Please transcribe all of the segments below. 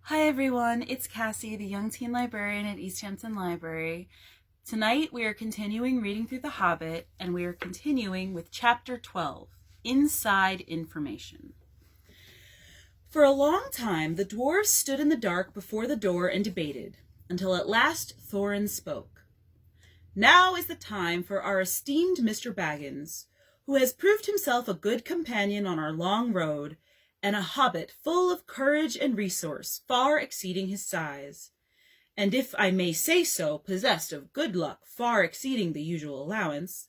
Hi everyone, it's Cassie, the Young Teen Librarian at East Hampton Library. Tonight we are continuing reading through The Hobbit, and we are continuing with Chapter 12, Inside Information. For a long time, the dwarves stood in the dark before the door and debated, until at last Thorin spoke. Now is the time for our esteemed Mr. Baggins, who has proved himself a good companion on our long road, and a hobbit full of courage and resource, far exceeding his size, and if I may say so, possessed of good luck far exceeding the usual allowance.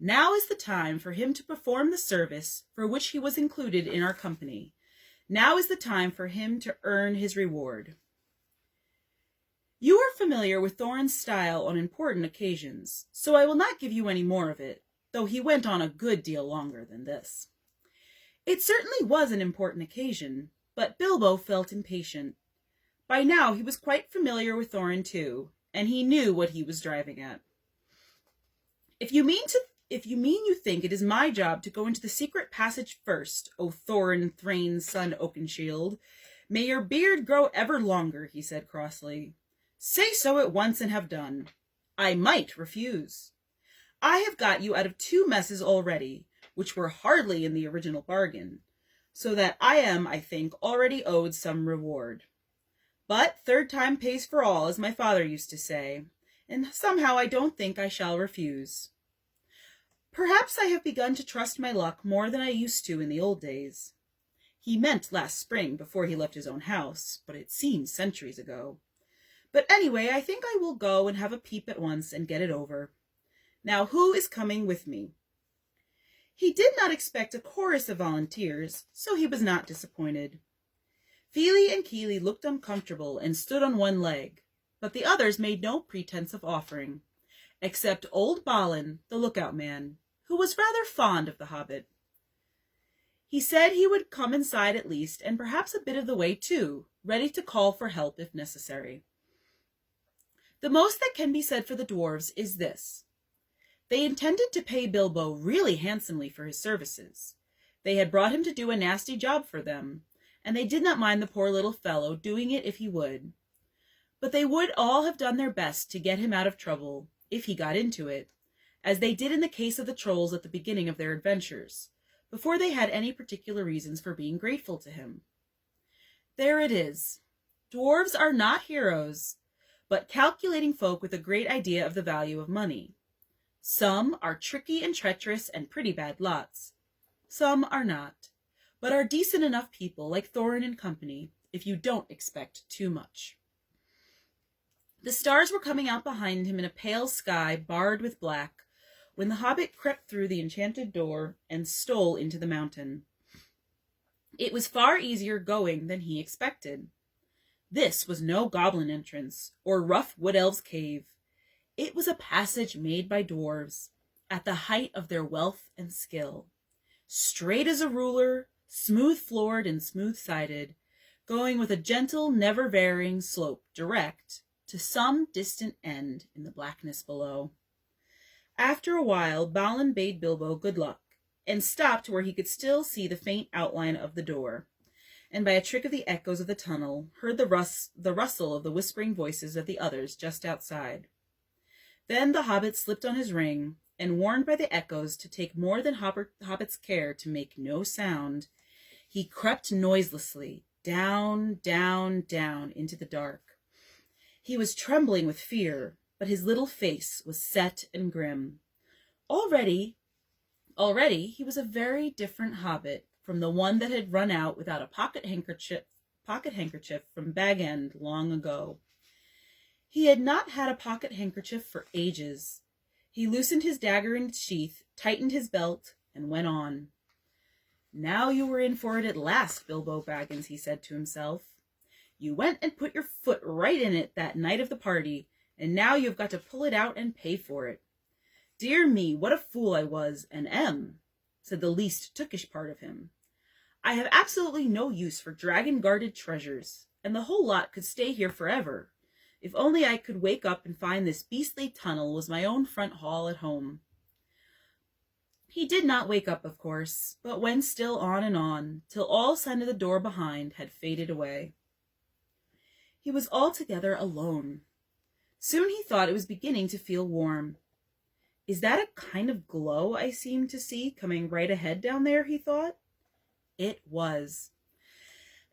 Now is the time for him to perform the service for which he was included in our company. Now is the time for him to earn his reward. You are familiar with Thorin's style on important occasions, so I will not give you any more of it, though he went on a good deal longer than this. It certainly was an important occasion, but Bilbo felt impatient. By now he was quite familiar with Thorin too, and he knew what he was driving at. If you mean you think it is my job to go into the secret passage first, O Thorin Thrain's son Oakenshield, may your beard grow ever longer, he said crossly. Say so at once and have done. I might refuse. I have got you out of 2 messes already, which were hardly in the original bargain, so that I am, I think, already owed some reward. But 3rd time pays for all, as my father used to say, and somehow I don't think I shall refuse. Perhaps I have begun to trust my luck more than I used to in the old days. He meant last spring, before he left his own house, but it seems centuries ago. But anyway, I think I will go and have a peep at once and get it over. Now, who is coming with me? He did not expect a chorus of volunteers, so he was not disappointed. Fili and Kili looked uncomfortable and stood on one leg, but the others made no pretense of offering, except old Balin, the lookout man, who was rather fond of the Hobbit. He said he would come inside at least, and perhaps a bit of the way too, ready to call for help if necessary. The most that can be said for the dwarves is this. They intended to pay Bilbo really handsomely for his services. They had brought him to do a nasty job for them, and they did not mind the poor little fellow doing it if he would. But they would all have done their best to get him out of trouble, if he got into it, as they did in the case of the trolls at the beginning of their adventures, before they had any particular reasons for being grateful to him. There it is. Dwarves are not heroes, but calculating folk with a great idea of the value of money. Some are tricky and treacherous and pretty bad lots. Some are not, but are decent enough people like Thorin and company, if you don't expect too much. The stars were coming out behind him in a pale sky barred with black, when the hobbit crept through the enchanted door and stole into the mountain. It was far easier going than he expected. This was no goblin entrance, or rough wood elf's cave. It was a passage made by dwarves, at the height of their wealth and skill, straight as a ruler, smooth-floored and smooth-sided, going with a gentle, never-varying slope direct to some distant end in the blackness below. After a while, Balin bade Bilbo good luck, and stopped where he could still see the faint outline of the door, and by a trick of the echoes of the tunnel, heard the rustle of the whispering voices of the others just outside. Then the hobbit slipped on his ring, and warned by the echoes to take more than hobbit's care to make no sound, he crept noiselessly down, down, down into the dark. He was trembling with fear, but his little face was set and grim. Already he was a very different hobbit from the one that had run out without a pocket handkerchief from Bag End long ago. He had not had a pocket handkerchief for ages. He loosened his dagger in its sheath, tightened his belt, and went on. Now you were in for it at last, Bilbo Baggins, he said to himself. You went and put your foot right in it that night of the party, and now you've got to pull it out and pay for it. Dear me, what a fool I was, and am, said the least tookish part of him. I have absolutely no use for dragon-guarded treasures, and the whole lot could stay here forever. If only I could wake up and find this beastly tunnel was my own front hall at home. He did not wake up, of course, but went still on and on, till all sign of the door behind had faded away. He was altogether alone. Soon he thought it was beginning to feel warm. Is that a kind of glow I seem to see coming right ahead down there, he thought. It was.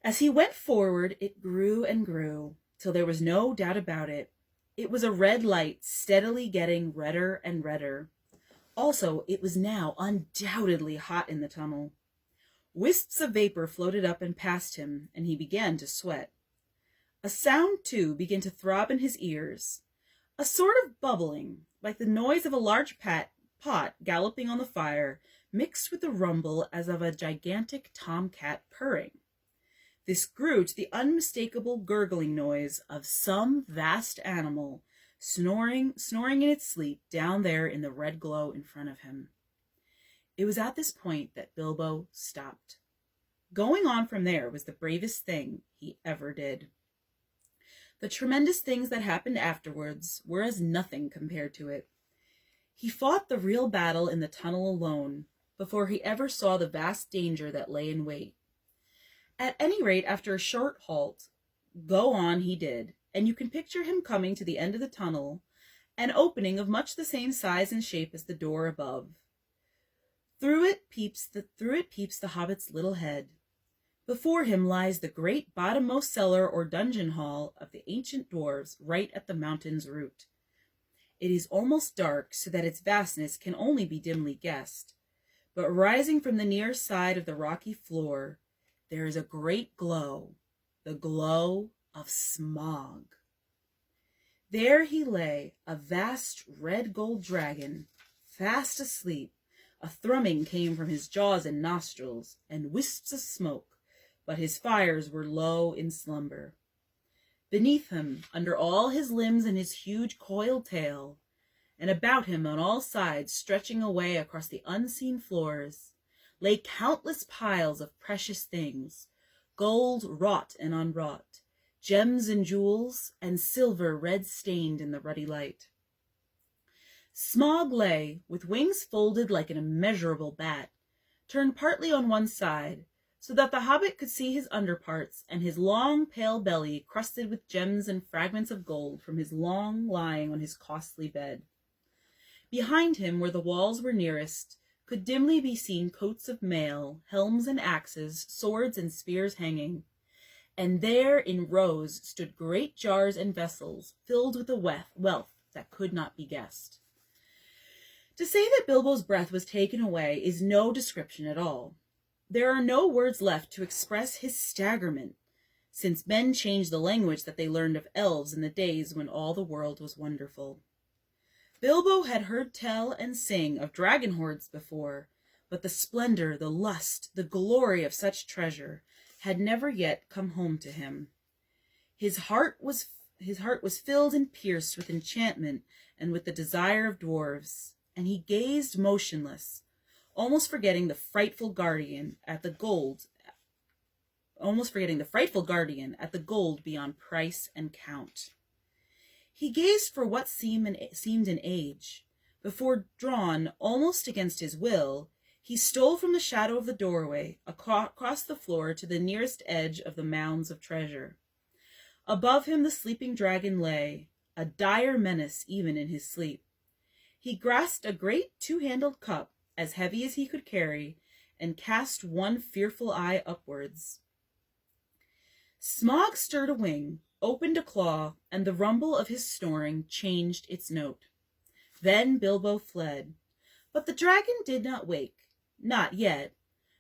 As he went forward, it grew and grew, till there was no doubt about it. It was a red light, steadily getting redder and redder. Also, it was now undoubtedly hot in the tunnel. Wisps of vapor floated up and past him, and he began to sweat. A sound, too, began to throb in his ears, a sort of bubbling, like the noise of a large pot galloping on the fire, mixed with the rumble as of a gigantic tomcat purring. This grew to the unmistakable gurgling noise of some vast animal snoring in its sleep down there in the red glow in front of him. It was at this point that Bilbo stopped. Going on from there was the bravest thing he ever did. The tremendous things that happened afterwards were as nothing compared to it. He fought the real battle in the tunnel alone, before he ever saw the vast danger that lay in wait. At any rate, after a short halt, go on he did, and you can picture him coming to the end of the tunnel, an opening of much the same size and shape as the door above. Through it peeps the hobbit's little head. Before him lies the great bottommost cellar or dungeon hall of the ancient dwarves, right at the mountain's root. It is almost dark, so that its vastness can only be dimly guessed, but rising from the near side of the rocky floor, there is a great glow, the glow of Smaug. There he lay, a vast red gold dragon, fast asleep. A thrumming came from his jaws and nostrils, and wisps of smoke, but his fires were low in slumber. Beneath him, under all his limbs and his huge coiled tail, and about him on all sides, stretching away across the unseen floors, lay countless piles of precious things, gold wrought and unwrought, gems and jewels, and silver red-stained in the ruddy light. Smaug lay, with wings folded like an immeasurable bat, turned partly on one side, so that the hobbit could see his underparts and his long pale belly crusted with gems and fragments of gold from his long lying on his costly bed. Behind him, where the walls were nearest, could dimly be seen coats of mail, helms and axes, swords and spears hanging. And there in rows stood great jars and vessels filled with a wealth that could not be guessed. To say that Bilbo's breath was taken away is no description at all. There are no words left to express his staggerment, since men changed the language that they learned of elves in the days when all the world was wonderful. Bilbo had heard tell and sing of dragon hoards before, but the splendor, the lust, the glory of such treasure had never yet come home to him. His heart was filled and pierced with enchantment and with the desire of dwarves, and he gazed motionless, almost forgetting the frightful guardian at the gold beyond price and count. He gazed for what seemed an age, before, drawn almost against his will, he stole from the shadow of the doorway across the floor to the nearest edge of the mounds of treasure. Above him the sleeping dragon lay, a dire menace even in his sleep. He grasped a great two-handled cup, as heavy as he could carry, and cast one fearful eye upwards. Smaug stirred a wing, opened a claw, and the rumble of his snoring changed its note. Then Bilbo fled. But the dragon did not wake, not yet,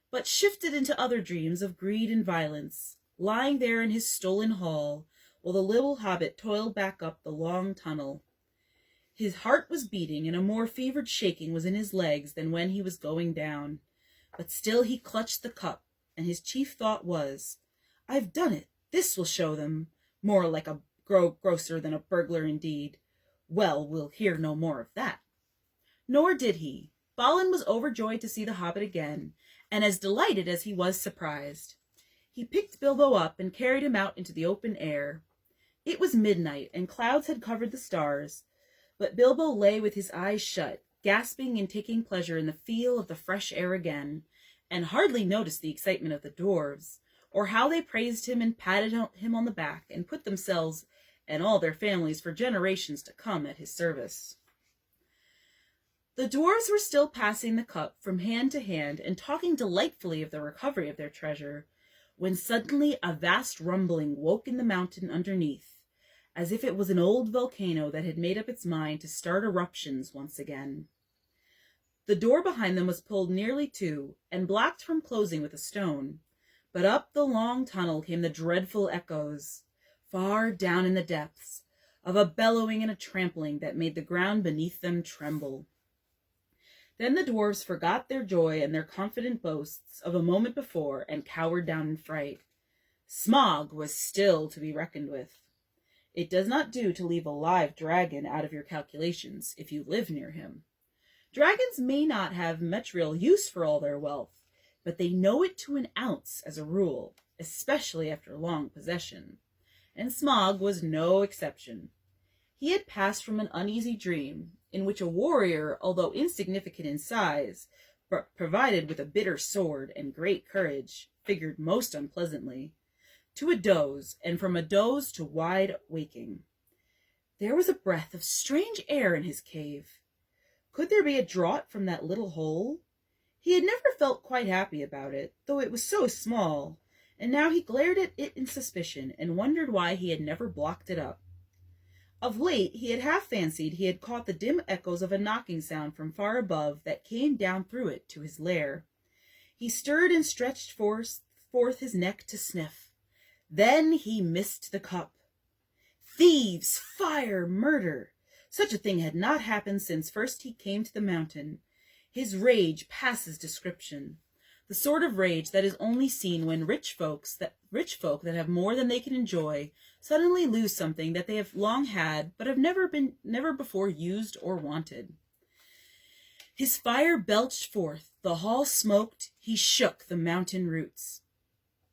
but shifted into other dreams of greed and violence, lying there in his stolen hall, while the little hobbit toiled back up the long tunnel. His heart was beating, and a more fevered shaking was in his legs than when he was going down. But still he clutched the cup, and his chief thought was, "I've done it. This will show them. More like a grocer than a burglar indeed. Well, we'll hear no more of that." Nor did he. Balin was overjoyed to see the hobbit again, and as delighted as he was surprised. He picked Bilbo up and carried him out into the open air. It was midnight, and clouds had covered the stars, but Bilbo lay with his eyes shut, gasping and taking pleasure in the feel of the fresh air again, and hardly noticed the excitement of the dwarves, or how they praised him and patted him on the back and put themselves and all their families for generations to come at his service. The dwarves were still passing the cup from hand to hand and talking delightfully of the recovery of their treasure, when suddenly a vast rumbling woke in the mountain underneath, as if it was an old volcano that had made up its mind to start eruptions once again. The door behind them was pulled nearly to and blocked from closing with a stone, but up the long tunnel came the dreadful echoes, far down in the depths, of a bellowing and a trampling that made the ground beneath them tremble. Then the dwarves forgot their joy and their confident boasts of a moment before and cowered down in fright. Smaug was still to be reckoned with. It does not do to leave a live dragon out of your calculations if you live near him. Dragons may not have much real use for all their wealth, but they know it to an ounce as a rule, especially after long possession, and Smaug was no exception. He had passed from an uneasy dream, in which a warrior, although insignificant in size, but provided with a bitter sword and great courage, figured most unpleasantly, to a doze, and from a doze to wide waking. There was a breath of strange air in his cave. Could there be a draught from that little hole? He had never felt quite happy about it, though it was so small, and now he glared at it in suspicion and wondered why he had never blocked it up. Of late he had half fancied he had caught the dim echoes of a knocking sound from far above that came down through it to his lair. He stirred and stretched forth his neck to sniff. Then he missed the cup. Thieves! Fire! Murder! Such a thing had not happened since first he came to the mountain. His rage passes description. The sort of rage that is only seen when rich folk that have more than they can enjoy suddenly lose something that they have long had but have never before used or wanted. His fire belched forth, the hall smoked, he shook the mountain roots.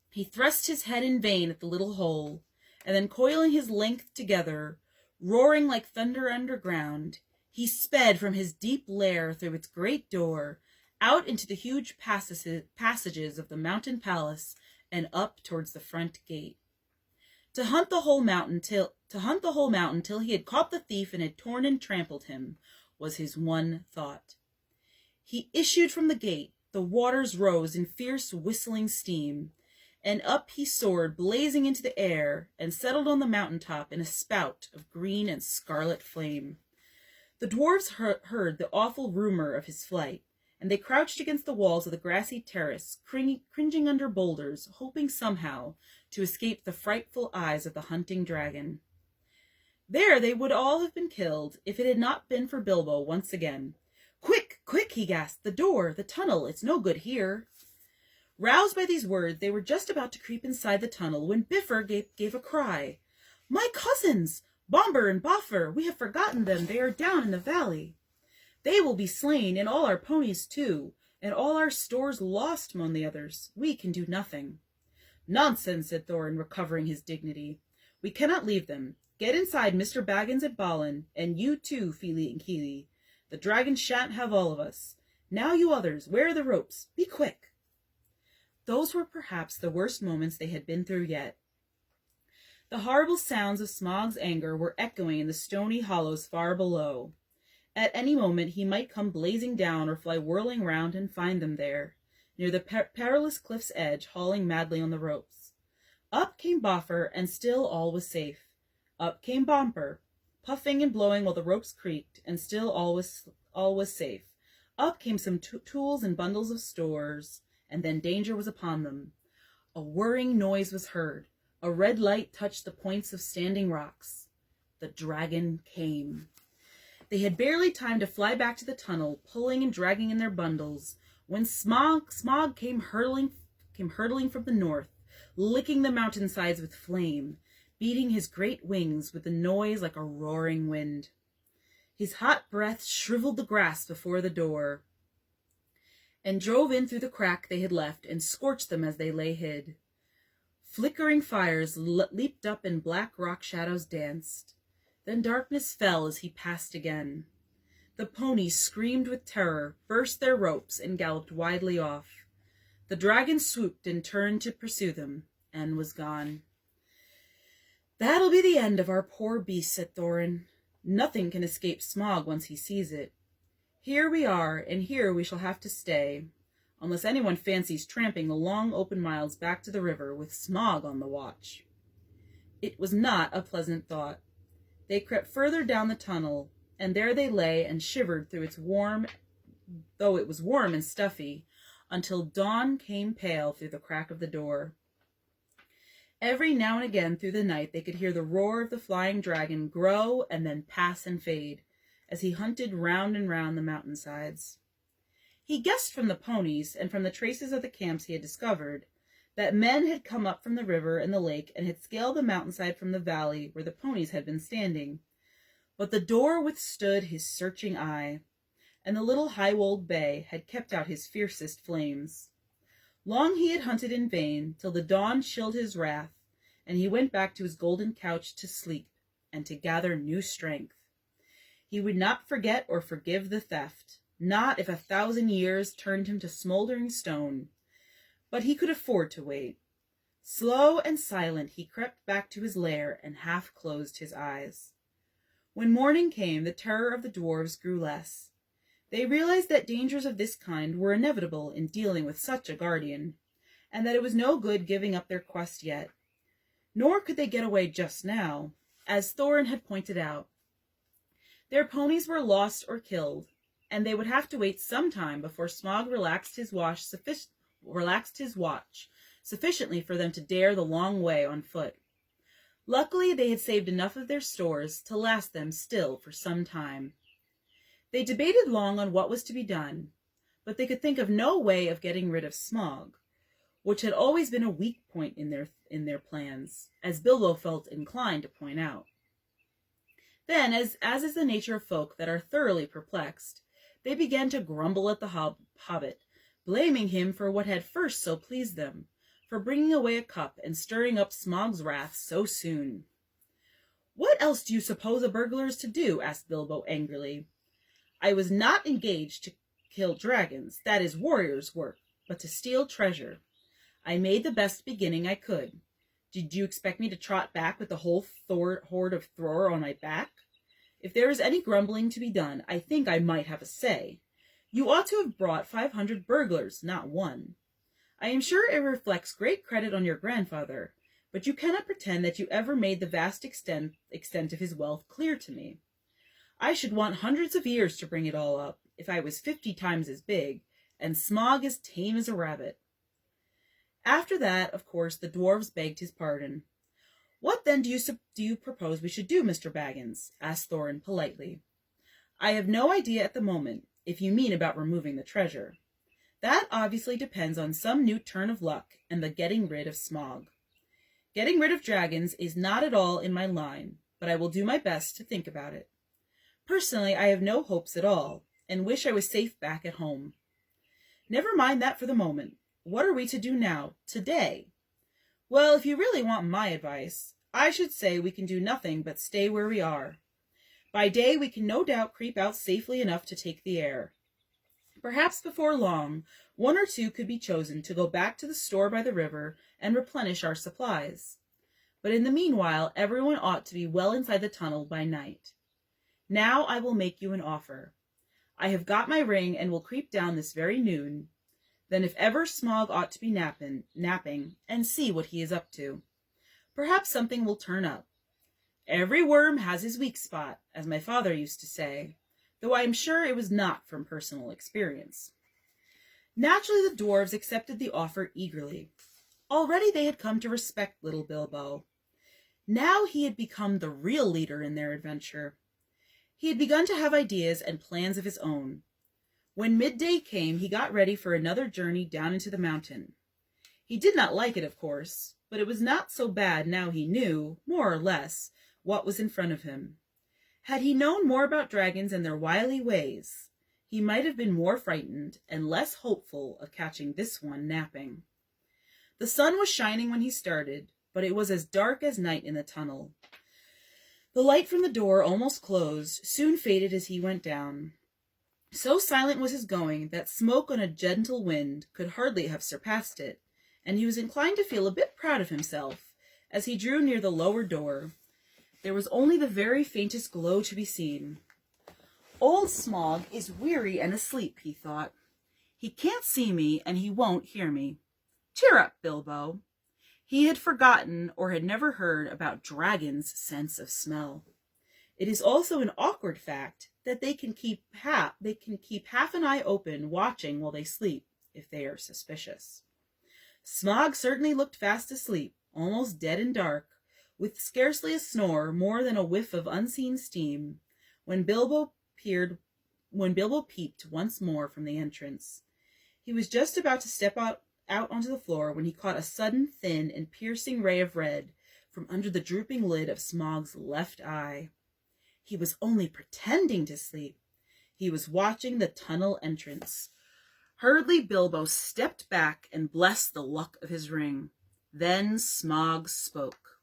He thrust his head in vain at the little hole, and then coiling his length together, roaring like thunder underground, he sped from his deep lair through its great door, out into the huge passages of the mountain palace and up towards the front gate. To hunt the whole mountain till he had caught the thief and had torn and trampled him was his one thought. He issued from the gate, the waters rose in fierce whistling steam, and up he soared blazing into the air and settled on the mountain top in a spout of green and scarlet flame. The dwarves heard the awful rumor of his flight, and they crouched against the walls of the grassy terrace, cringing under boulders, hoping somehow to escape the frightful eyes of the hunting dragon. There they would all have been killed if it had not been for Bilbo once again. "Quick, quick," he gasped, "the door, the tunnel, it's no good here." Roused by these words, they were just about to creep inside the tunnel when Bifur gave a cry. "My cousins! Bomber and Boffer! We have forgotten them. They are down in the valley." "They will be slain, and all our ponies too, and all our stores lost," moaned the others. "We can do nothing." "Nonsense," said Thorin, recovering his dignity. "We cannot leave them. Get inside Mr. Baggins at Balin, and you too, Fili and Kili. The dragon shan't have all of us. Now, you others, where are the ropes? Be quick." Those were perhaps the worst moments they had been through yet. The horrible sounds of Smaug's anger were echoing in the stony hollows far below. At any moment he might come blazing down or fly whirling round and find them there, near the perilous cliff's edge, hauling madly on the ropes. Up came Boffer, and still all was safe. Up came Bomper, puffing and blowing while the ropes creaked, and still all was safe. Up came some tools and bundles of stores, and then danger was upon them. A whirring noise was heard. A red light touched the points of standing rocks. The dragon came. They had barely time to fly back to the tunnel, pulling and dragging in their bundles, when Smaug came hurtling from the north, licking the mountainsides with flame, beating his great wings with a noise like a roaring wind. His hot breath shriveled the grass before the door, and drove in through the crack they had left, and scorched them as they lay hid. Flickering fires leaped up, and black rock shadows danced. Then darkness fell as he passed again. The ponies screamed with terror, burst their ropes, and galloped widely off. The dragon swooped and turned to pursue them, and was gone. "That'll be the end of our poor beast," said Thorin. "Nothing can escape Smaug once he sees it. Here we are, and here we shall have to stay, unless anyone fancies tramping the long open miles back to the river with Smaug on the watch." It was not a pleasant thought. They crept further down the tunnel, and there they lay and shivered through though it was warm and stuffy, until dawn came pale through the crack of the door. Every now and again through the night they could hear the roar of the flying dragon grow and then pass and fade, as he hunted round and round the mountainsides. He guessed from the ponies and from the traces of the camps he had discovered that men had come up from the river and the lake and had scaled the mountainside from the valley where the ponies had been standing. But the door withstood his searching eye, and the little high-walled bay had kept out his fiercest flames. Long he had hunted in vain, till the dawn chilled his wrath, and he went back to his golden couch to sleep and to gather new strength. He would not forget or forgive the theft, not if 1,000 years turned him to smoldering stone, but he could afford to wait. Slow and silent he crept back to his lair and half closed his eyes. When morning came, the terror of the dwarves grew less. They realized that dangers of this kind were inevitable in dealing with such a guardian, and that it was no good giving up their quest yet. Nor could they get away just now, as Thorin had pointed out. Their ponies were lost or killed, and they would have to wait some time before Smaug relaxed his watch sufficiently for them to dare the long way on foot. Luckily, they had saved enough of their stores to last them still for some time. They debated long on what was to be done, but they could think of no way of getting rid of Smaug, which had always been a weak point in their plans, as Bilbo felt inclined to point out. Then, as is the nature of folk that are thoroughly perplexed, they began to grumble at the Hobbit, blaming him for what had first so pleased them, for bringing away a cup and stirring up Smaug's wrath so soon. "What else do you suppose a burglar is to do?" asked Bilbo angrily. "I was not engaged to kill dragons, that is warrior's work, but to steal treasure. I made the best beginning I could. Did you expect me to trot back with the whole horde of Thror on my back? If there is any grumbling to be done, I think I might have a say. You ought to have brought 500 burglars, not one. I am sure it reflects great credit on your grandfather, but you cannot pretend that you ever made the vast extent of his wealth clear to me. I should want hundreds of years to bring it all up, if I was 50 times as big, and Smaug as tame as a rabbit." After that, of course, the dwarves begged his pardon. "What then do you propose we should do, Mr. Baggins?" asked Thorin politely. "I have no idea at the moment, if you mean about removing the treasure. That obviously depends on some new turn of luck and the getting rid of Smaug. Getting rid of dragons is not at all in my line, but I will do my best to think about it. Personally, I have no hopes at all, and wish I was safe back at home. Never mind that for the moment. What are we to do now, today? Well, if you really want my advice, I should say we can do nothing but stay where we are. By day we can no doubt creep out safely enough to take the air. Perhaps before long, one or two could be chosen to go back to the store by the river and replenish our supplies. But in the meanwhile, everyone ought to be well inside the tunnel by night. Now I will make you an offer. I have got my ring and will creep down this very noon. Then if ever Smaug ought to be napping, and see what he is up to. Perhaps something will turn up. Every worm has his weak spot, as my father used to say, though I am sure it was not from personal experience." Naturally, the dwarves accepted the offer eagerly. Already they had come to respect little Bilbo. Now he had become the real leader in their adventure. He had begun to have ideas and plans of his own. When midday came, he got ready for another journey down into the mountain. He did not like it, of course, but it was not so bad now he knew, more or less, what was in front of him. Had he known more about dragons and their wily ways, he might have been more frightened and less hopeful of catching this one napping. The sun was shining when he started, but it was as dark as night in the tunnel. The light from the door, almost closed, soon faded as he went down. So silent was his going that smoke on a gentle wind could hardly have surpassed it, and he was inclined to feel a bit proud of himself as he drew near the lower door. There was only the very faintest glow to be seen. Old Smog is weary and asleep, he thought. He can't see me, and he won't hear me. Cheer up, Bilbo. He had forgotten or had never heard about dragons' sense of smell. It is also an awkward fact that they can keep half an eye open, watching while they sleep, if they are suspicious. Smog certainly looked fast asleep, almost dead and dark, with scarcely a snore more than a whiff of unseen steam, when Bilbo peeped once more from the entrance. He was just about to step out onto the floor when he caught a sudden, thin, and piercing ray of red from under the drooping lid of Smog's left eye. He was only pretending to sleep. He was watching the tunnel entrance. Hurriedly, Bilbo stepped back and blessed the luck of his ring. Then Smog spoke.